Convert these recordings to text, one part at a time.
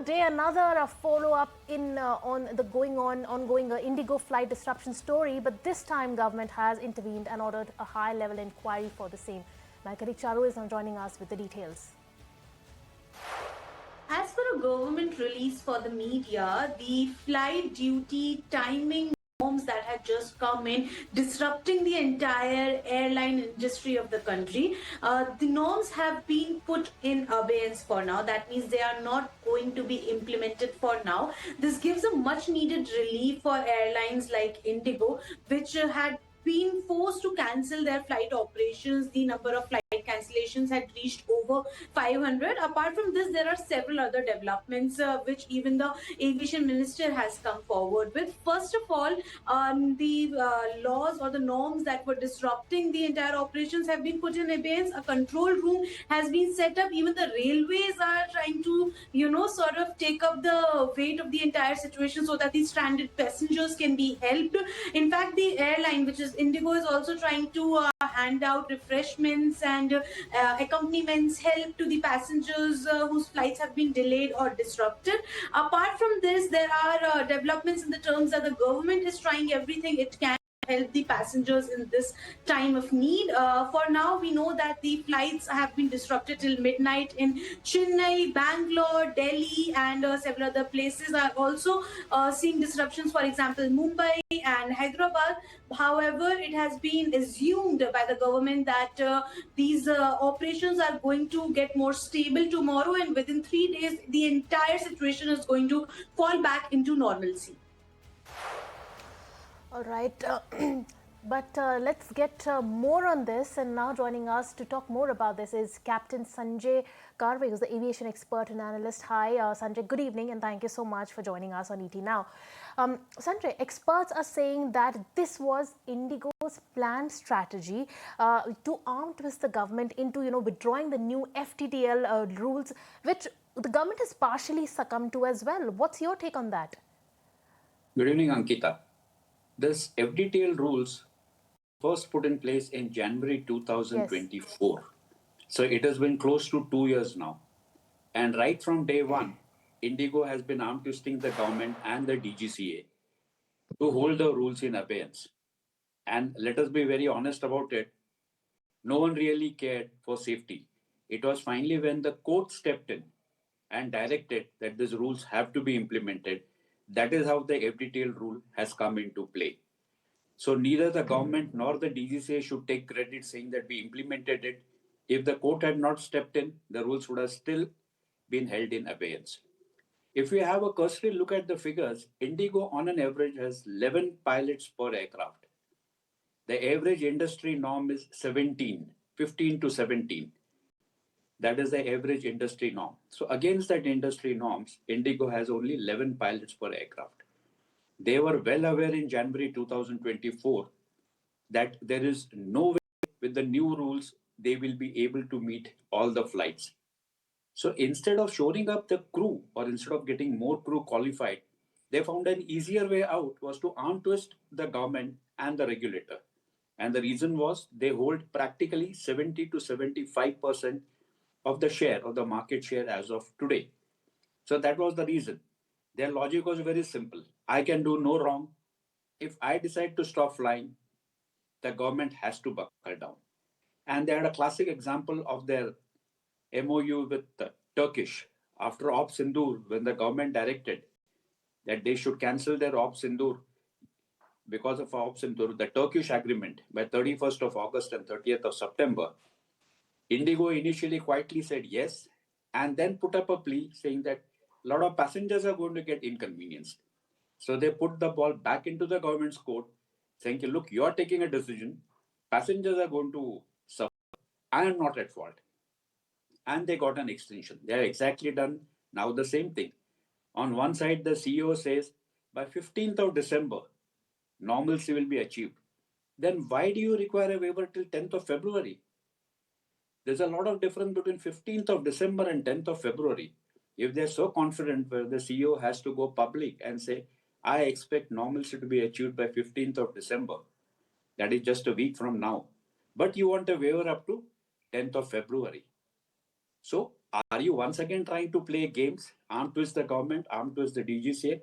Another day, another follow-up in on the ongoing IndiGo flight disruption story, but this time government has intervened and ordered a high-level inquiry for the same. My colleague Charu is now joining us with the details. As per a government release for the media, the flight duty timing norms that had just come in, disrupting the entire airline industry of the country, the norms have been put in abeyance for now. That means they are not going to be implemented for now. This gives a much needed relief for airlines like IndiGo, which had been forced to cancel their flight operations. The number of flight cancellations had reached over 500. Apart from this, there are several other developments which even the aviation minister has come forward with. First of all, the laws or the norms that were disrupting the entire operations have been put in abeyance. A control room has been set up. Even the railways are trying to, sort of take up the weight of the entire situation so that the stranded passengers can be helped. In fact, the airline, which is IndiGo, is also trying to hand out refreshments and accompaniments, help to the passengers whose flights have been delayed or disrupted. Apart from this, there are developments in the terms that the government is trying everything it can help the passengers in this time of need. For now, we know that the flights have been disrupted till midnight in Chennai, Bangalore, Delhi, and several other places are also seeing disruptions. For example, Mumbai and Hyderabad. However, it has been assumed by the government that these operations are going to get more stable tomorrow, and within 3 days, the entire situation is going to fall back into normalcy. All right, but let's get more on this. And now joining us to talk more about this is Captain Sanjay Karve, who's the aviation expert and analyst. Hi, Sanjay, good evening, and thank you so much for joining us on ET Now. Sanjay, experts are saying that this was IndiGo's planned strategy to arm twist the government into, withdrawing the new FDTL rules, which the government has partially succumbed to as well. What's your take on that? Good evening, Ankita. This FDTL rules first put in place in January 2024. Yes. So it has been close to 2 years now. And right from day one, IndiGo has been arm twisting the government and the DGCA to hold the rules in abeyance. And let us be very honest about it, no one really cared for safety. It was finally when the court stepped in and directed that these rules have to be implemented. That is how the FDTL rule has come into play. So neither the government nor the DGCA should take credit saying that we implemented it. If the court had not stepped in, the rules would have still been held in abeyance. If we have a cursory look at the figures, IndiGo on an average has 11 pilots per aircraft. The average industry norm is 15 to 17. That is the average industry norm. So against that industry norms, IndiGo has only 11 pilots per aircraft. They were well aware in January 2024 that there is no way with the new rules they will be able to meet all the flights. So instead of shoring up the crew or instead of getting more crew qualified, they found an easier way out was to arm twist the government and the regulator. And the reason was they hold practically 70 to 75% of the share of the market share as of today. So that was the reason. Their logic was very simple. I can do no wrong. If I decide to stop flying, the government has to buckle down. And they had a classic example of their MOU with Turkish. After Op Sindoor, when the government directed that they should cancel their Op Sindoor because of Op Sindoor, the Turkish agreement by 31st of August and 30th of September, IndiGo initially quietly said yes, and then put up a plea saying that a lot of passengers are going to get inconvenienced. So they put the ball back into the government's court, saying, look, you are taking a decision. Passengers are going to suffer. I am not at fault. And they got an extension. They have exactly done now the same thing. On one side, the CEO says, by 15th of December, normalcy will be achieved. Then why do you require a waiver till 10th of February? There's a lot of difference between 15th of December and 10th of February. If they're so confident where the CEO has to go public and say, I expect normalcy to be achieved by 15th of December, that is just a week from now, but you want a waiver up to 10th of February. So Are you once again trying to play games, arm twist the government, arm twist the DGCA?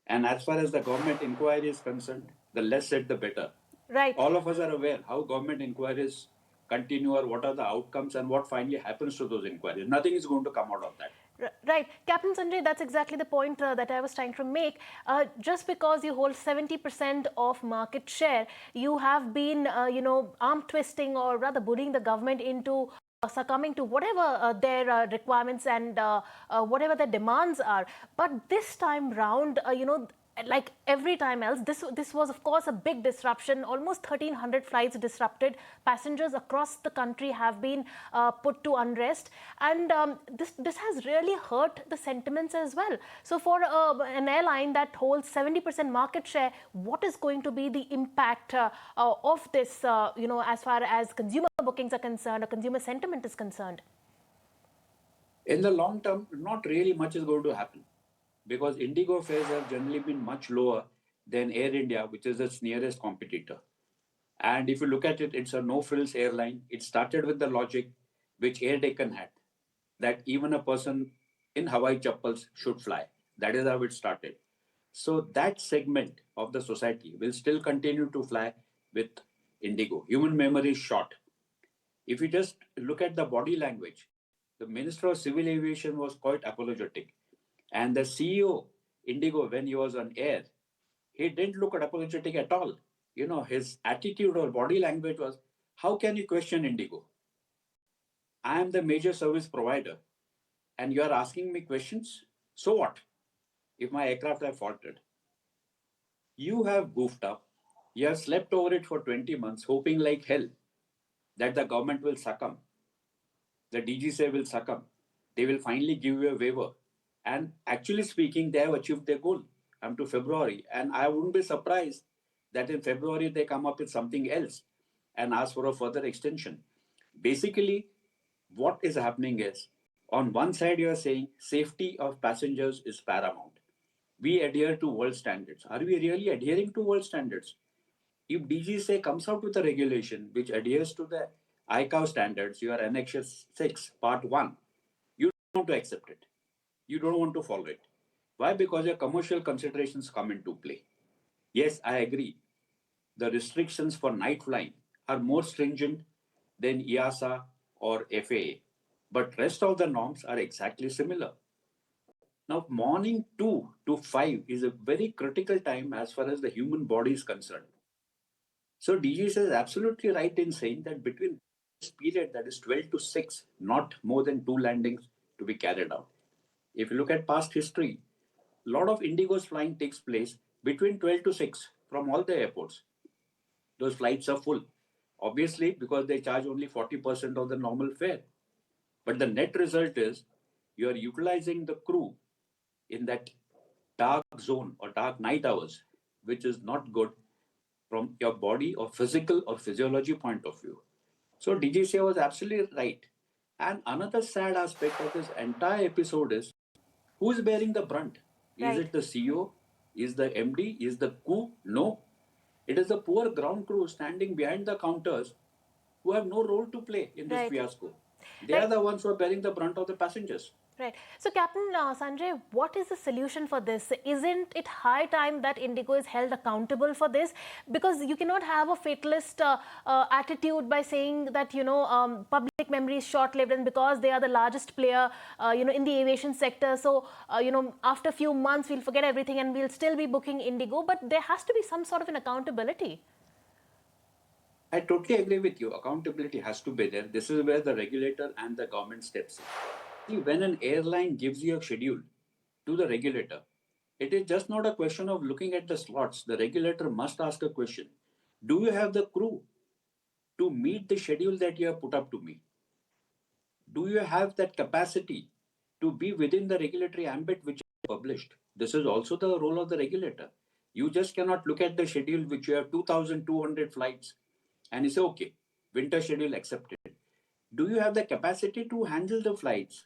And as far as the government inquiry is concerned, the less said, the better. Right. All of us are aware how government inquiries continue or what are the outcomes and what finally happens to those inquiries. Nothing is going to come out of that. Right. Captain Sanjay, that's exactly the point that I was trying to make. Just because you hold 70% of market share, you have been, arm twisting or rather bullying the government into succumbing to whatever their requirements and whatever their demands are. But this time round, like every time else, this was of course a big disruption. Almost 1,300 flights disrupted. Passengers across the country have been put to unrest, and this has really hurt the sentiments as well. So for an airline that holds 70% market share, what is going to be the impact of this? As far as consumer bookings are concerned, or consumer sentiment is concerned? In the long term, not really much is going to happen because IndiGo fares have generally been much lower than Air India, which is its nearest competitor. And if you look at it, it's a no-frills airline. It started with the logic which Air Deccan had, that even a person in Hawaii chappals should fly. That is how it started. So that segment of the society will still continue to fly with IndiGo. Human memory is short. If you just look at the body language, the Minister of Civil Aviation was quite apologetic. And the CEO, IndiGo, when he was on air, he didn't look apologetic at all. His attitude or body language was, how can you question IndiGo? I am the major service provider and you are asking me questions? So what if my aircraft have faltered? You have goofed up. You have slept over it for 20 months, hoping like hell that the government will succumb. The DGCA will succumb. They will finally give you a waiver. And actually speaking, they have achieved their goal up to February. And I wouldn't be surprised that in February they come up with something else and ask for a further extension. Basically, what is happening is, on one side you are saying safety of passengers is paramount. We adhere to world standards. Are we really adhering to world standards? If DGCA comes out with a regulation which adheres to the ICAO standards, your Annex 6, Part 1, you don't want to accept it. You don't want to follow it. Why? Because your commercial considerations come into play. Yes, I agree. The restrictions for night flying are more stringent than EASA or FAA, but rest of the norms are exactly similar. Now, morning 2 to 5 is a very critical time as far as the human body is concerned. So DGCA is absolutely right in saying that between this period, that is 12 to 6, not more than 2 landings to be carried out. If you look at past history, a lot of IndiGo's flying takes place between 12 to 6 from all the airports. Those flights are full, obviously, because they charge only 40% of the normal fare. But the net result is you are utilizing the crew in that dark zone or dark night hours, which is not good from your body or physical or physiology point of view. So DGCA was absolutely right. And another sad aspect of this entire episode is, who's bearing the brunt? Is Right. it the CEO? Is the MD? Is the crew? No. It is the poor ground crew standing behind the counters who have no role to play in this Right. fiasco. They are Right. the ones who are bearing the brunt of the passengers. Right. So, Captain Sanjay, what is the solution for this? Isn't it high time that IndiGo is held accountable for this? Because you cannot have a fatalist attitude by saying that, public memory is short-lived and because they are the largest player, in the aviation sector. So, after a few months, we'll forget everything and we'll still be booking IndiGo. But there has to be some sort of an accountability. I totally agree with you. Accountability has to be there. This is where the regulator and the government steps in. See, when an airline gives you a schedule to the regulator, it is just not a question of looking at the slots. The regulator must ask a question. Do you have the crew to meet the schedule that you have put up to me? Do you have that capacity to be within the regulatory ambit which is published? This is also the role of the regulator. You just cannot look at the schedule which you have 2,200 flights and you say, okay, winter schedule accepted. Do you have the capacity to handle the flights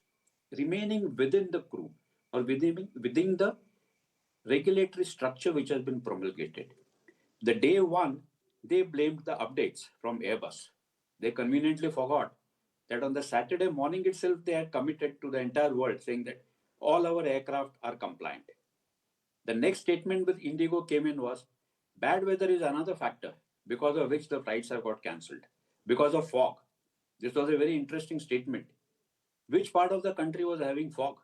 remaining within the crew or within the regulatory structure which has been promulgated? The day one, they blamed the updates from Airbus. They conveniently forgot that on the Saturday morning itself, they had committed to the entire world saying that all our aircraft are compliant. The next statement with IndiGo came in was, bad weather is another factor because of which the flights have got cancelled. Because of fog. This was a very interesting statement. Which part of the country was having fog?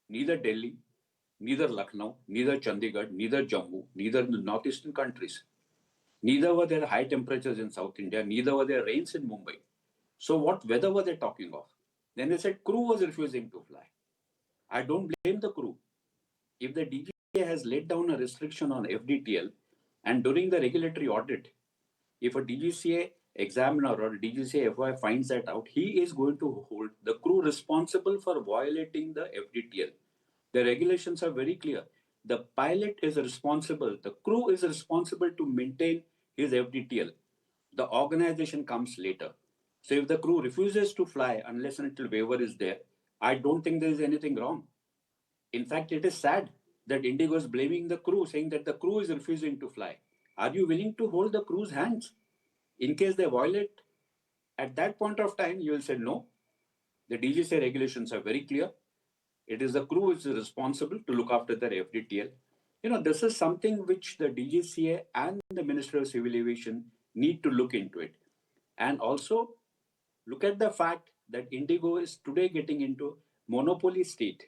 Neither Delhi, neither Lucknow, neither Chandigarh, neither Jammu, neither the northeastern countries. Neither were there high temperatures in South India, neither were there rains in Mumbai. So what weather were they talking of? Then they said crew was refusing to fly. I don't blame the crew. If the DGCA has laid down a restriction on FDTL and during the regulatory audit, if a DGCA examiner or a DGCA FY finds that out, he is going to hold the crew responsible for violating the FDTL. The regulations are very clear. The pilot is responsible, the crew is responsible to maintain his FDTL. The organization comes later. So if the crew refuses to fly unless and until waiver is there, I don't think there is anything wrong. In fact, it is sad that IndiGo is blaming the crew, saying that the crew is refusing to fly. Are you willing to hold the crew's hands? In case they violate, at that point of time, you will say no. The DGCA regulations are very clear. It is the crew who is responsible to look after their FDTL. This is something which the DGCA and the Ministry of Civil Aviation need to look into it. And also look at the fact that IndiGo is today getting into monopoly state,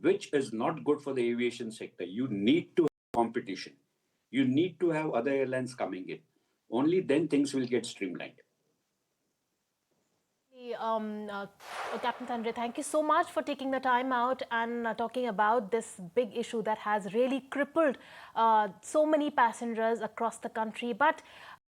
which is not good for the aviation sector. You need to have competition. You need to have other airlines coming in. Only then things will get streamlined. Captain Sanjay, thank you so much for taking the time out and talking about this big issue that has really crippled so many passengers across the country. But